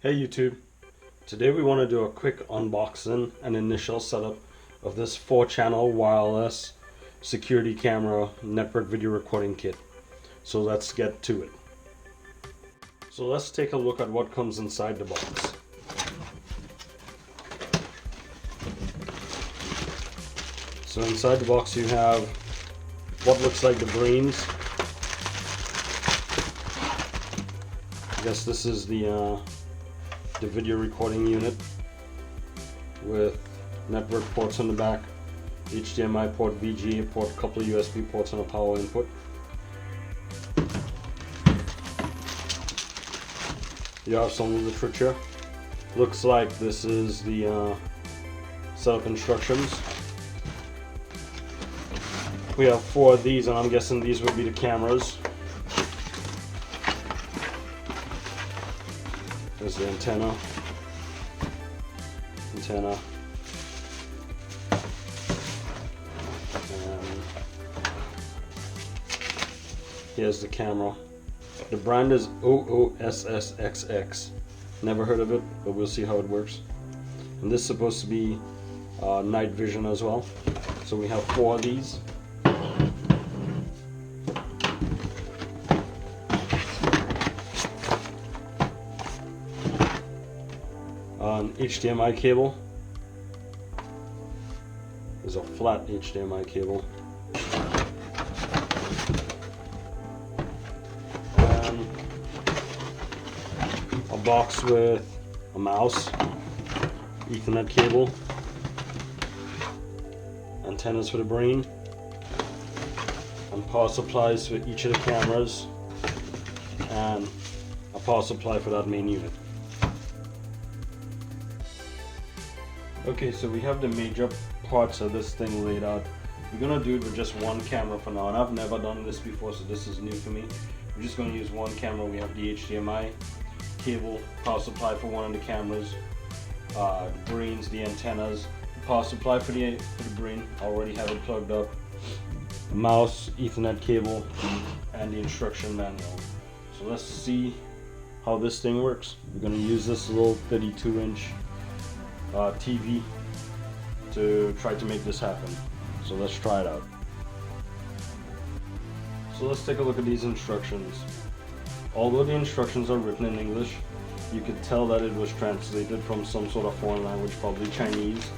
Hey YouTube, today we want to do a quick unboxing and initial setup of this 4-channel wireless security camera network video recording kit. So let's get to it. So let's take a look at what comes inside the box. So inside the box you have what looks like the brains. I guess this is the video recording unit with network ports on the back, HDMI port, VGA port, a couple of USB ports and a power input. You have some literature. Looks like this is the setup instructions. We have 4 of these, and I'm guessing these would be the cameras. There's the antenna. And here's the camera. The brand is OOSSXX. Never heard of it, but we'll see how it works. And this is supposed to be night vision as well. So we have 4 of these. An HDMI cable. There's a flat HDMI cable. And a box with a mouse, Ethernet cable, antennas for the brain, and power supplies for each of the cameras, and a power supply for that main unit. Okay, so we have the major parts of this thing laid out. We're gonna do it with just one camera for now, and I've never done this before, so this is new for me. We're just gonna use one camera. We have the HDMI cable, power supply for one of the cameras, the brains, the antennas, power supply for the brain. I already have it plugged up. The mouse, Ethernet cable, and the instruction manual. So let's see how this thing works. We're gonna use this little 32-inch TV to try to make this happen. So let's try it out. So let's take a look at these instructions. Although the instructions are written in English, you could tell that it was translated from some sort of foreign language, probably Chinese,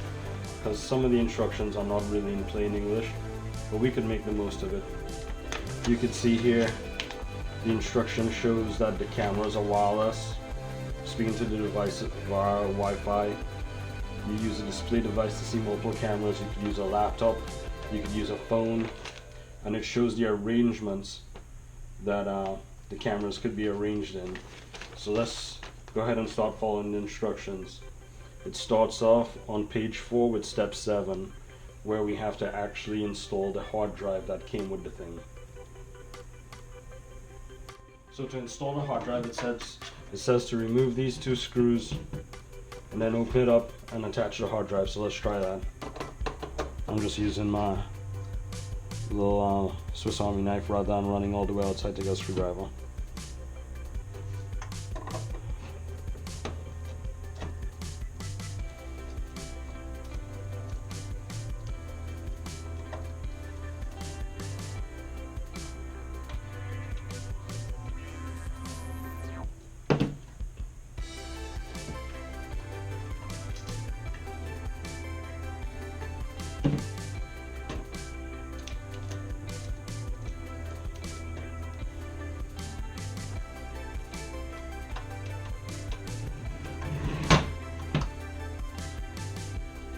because some of the instructions are not really in plain English, but we could make the most of it. You could see here the instruction shows that the cameras are wireless, speaking to the device via Wi-Fi. You use a display device to see multiple cameras. You could use a laptop, you could use a phone, and it shows the arrangements that the cameras could be arranged in. So let's go ahead and start following the instructions. It starts off on page 4 with step 7, where we have to actually install the hard drive that came with the thing. So to install the hard drive, it says to remove these 2 screws and then open it up and attach the hard drive. So let's try that. I'm just using my little Swiss Army knife rather than running all the way outside to get a screwdriver.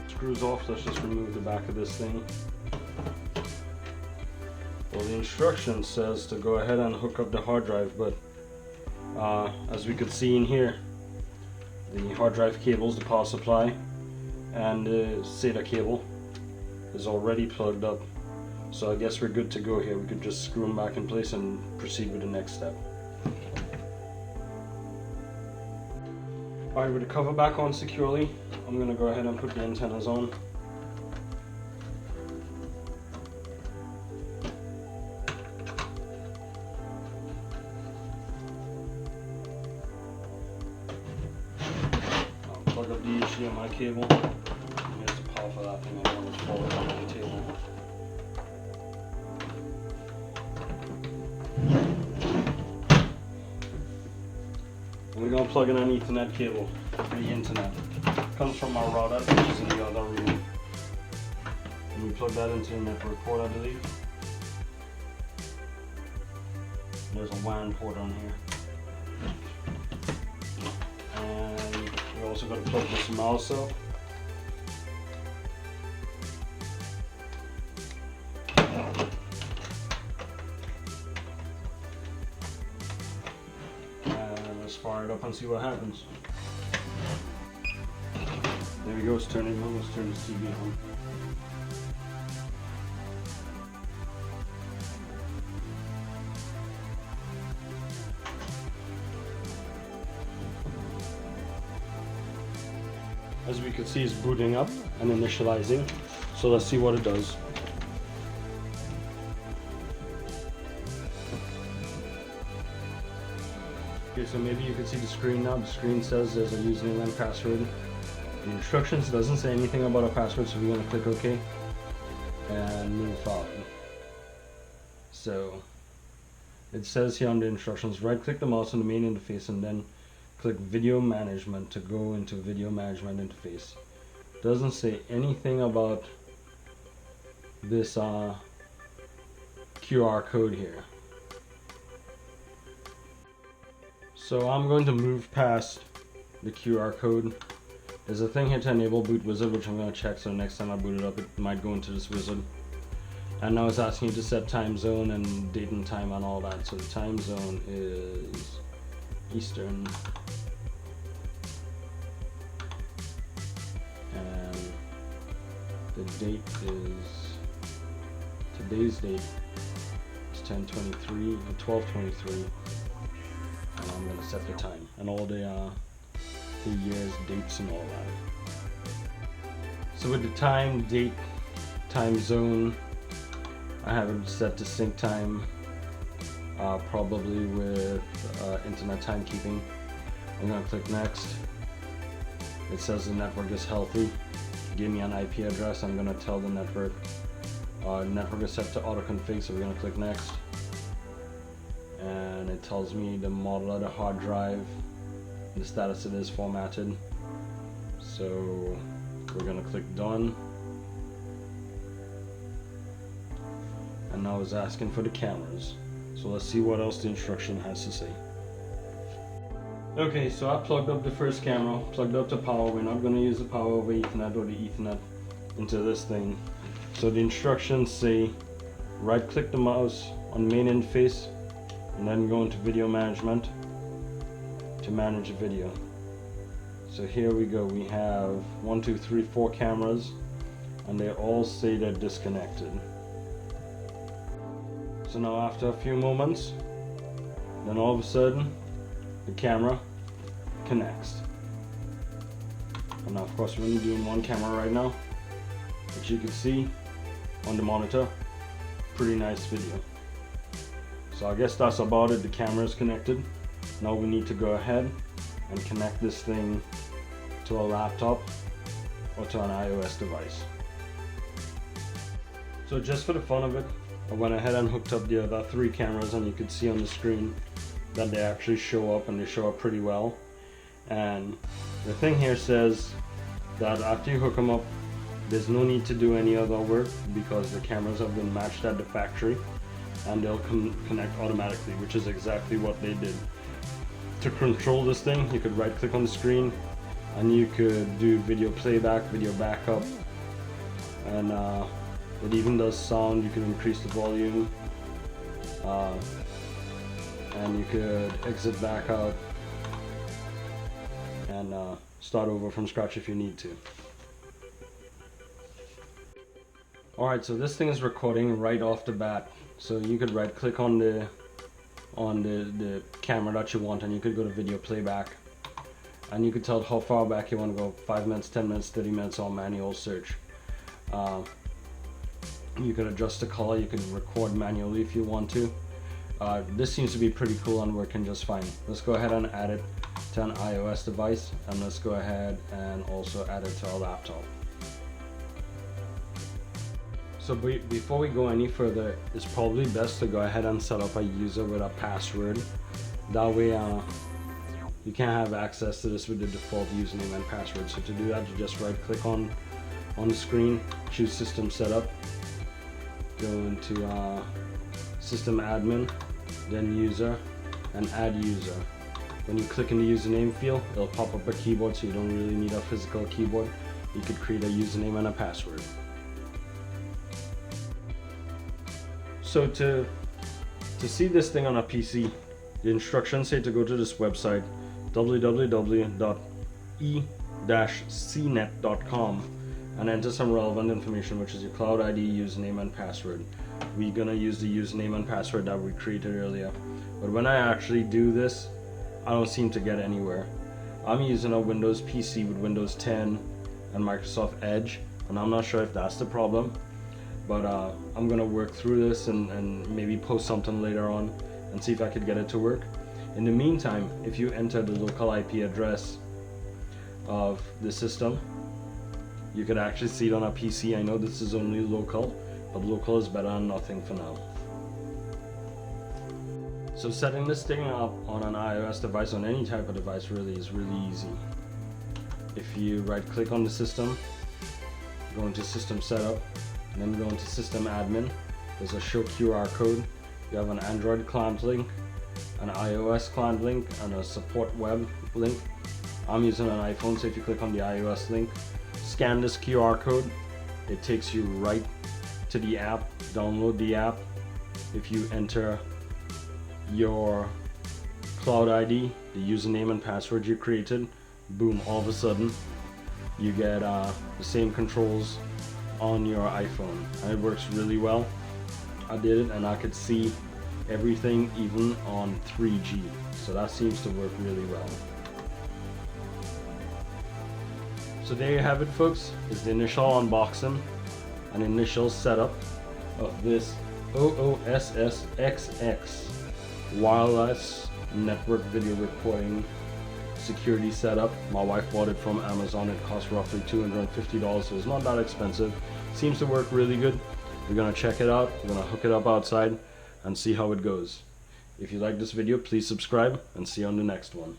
Screws off. Let's just remove the back of this thing. Well, the instruction says to go ahead and hook up the hard drive, but as we could see in here, the hard drive cables, the power supply, and the SATA cable is already plugged up. So I guess we're good to go here. We could just screw them back in place and proceed with the next step. Alright, with the cover back on securely, I'm going to go ahead and put the antennas on. plug up the HDMI cable. Here's the power for that thing. I'm going to fold it on the table. And we're going to plug in an Ethernet cable for the internet. It comes from our router, which is in the other room. And we plug that into the network port, I believe. There's a WAN port on here. And we also got to plug this mouse up. And let's fire it up and see what happens. There we go, it's turning on. Let's turn the TV on. As we can see, it's booting up and initializing. So let's see what it does. Okay, so maybe you can see the screen now. The screen says there's a username and password. The instructions doesn't say anything about a password, so we're going to click OK and move forward. So it says here on the instructions, right click the mouse on the main interface and then click video management to go into video management interface. Doesn't say anything about this QR code here. So I'm going to move past the QR code. There's a thing here to enable boot wizard, which I'm going to check, so next time I boot it up it might go into this wizard. And now it's asking you to set time zone and date and time and all that. So the time zone is Eastern. And the date is, today's date is 10/23 or 12/23. And I'm going to set the time and all the years, dates and all that. So with the time, date, time zone, I have it set to sync time, probably with internet timekeeping. I'm going to click next. It says the network is healthy. Give me an IP address. I'm going to tell the network. Network is set to auto config, so we're going to click next. And it tells me the model of the hard drive, the status it is formatted. So we're going to click done. And now it's asking for the cameras. So let's see what else the instruction has to say. Okay, so I plugged up the first camera, plugged up the power. We're not going to use the power over Ethernet or the Ethernet into this thing. So the instructions say right click the mouse on main interface and then go into video management to manage a video. So here we go. We have 1, 2, 3, 4 cameras and they all say they're disconnected. So now after a few moments, then all of a sudden the camera connects. And now of course we're only doing one camera right now, but you can see on the monitor, pretty nice video. So I guess that's about it. The camera is connected. Now we need to go ahead and connect this thing to a laptop or to an iOS device. So just for the fun of it, I went ahead and hooked up the other 3 cameras, and you can see on the screen that they actually show up, and they show up pretty well. And the thing here says that after you hook them up, there's no need to do any other work because the cameras have been matched at the factory and they'll connect automatically, which is exactly what they did. To control this thing, you could right click on the screen and you could do video playback, video backup, and it even does sound. You can increase the volume, and you could exit back out and start over from scratch if you need to. Alright, so this thing is recording right off the bat. So you could right click on the camera that you want and you could go to video playback. And you could tell how far back you want to go, 5 minutes, 10 minutes, 30 minutes, or manual search. You could adjust the color, you can record manually if you want to. This seems to be pretty cool and working just fine. Let's go ahead and add it to an iOS device, and let's go ahead and also add it to our laptop. So before we go any further, it's probably best to go ahead and set up a user with a password. That way you can't have access to this with the default username and password. So to do that, you just right click on the screen, choose system setup, go into system admin, then user, and add user. When you click in the username field, it'll pop up a keyboard, so you don't really need a physical keyboard. You could create a username and a password. So to see this thing on a PC, the instructions say to go to this website, www.e-cnet.com, and enter some relevant information, which is your cloud ID, username, and password. We're gonna use the username and password that we created earlier. But when I actually do this, I don't seem to get anywhere. I'm using a Windows PC with Windows 10 and Microsoft Edge, and I'm not sure if that's the problem. But I'm gonna work through this and maybe post something later on and see if I could get it to work. In the meantime, if you enter the local IP address of the system, you could actually see it on a PC. I know this is only local, but local is better than nothing for now. So setting this thing up on an iOS device, on any type of device really, is really easy. If you right click on the system, go into system setup, and then go into system admin. There's a show QR code. You have an Android client link, an iOS client link, and a support web link. I'm using an iPhone, so if you click on the iOS link, scan this QR code, it takes you right to the app. Download the app. If you enter your cloud ID, the username and password you created, boom, all of a sudden you get the same controls on your iPhone, and it works really well. I did it and I could see everything even on 3G, so that seems to work really well. So there you have it, folks, is the initial unboxing and initial setup of this OOSSXX wireless network video recording security setup. My wife bought it from Amazon. It cost roughly $250, so it's not that expensive. Seems to work really good. We're gonna check it out. We're gonna hook it up outside and see how it goes. If you like this video, please subscribe, and see you on the next one.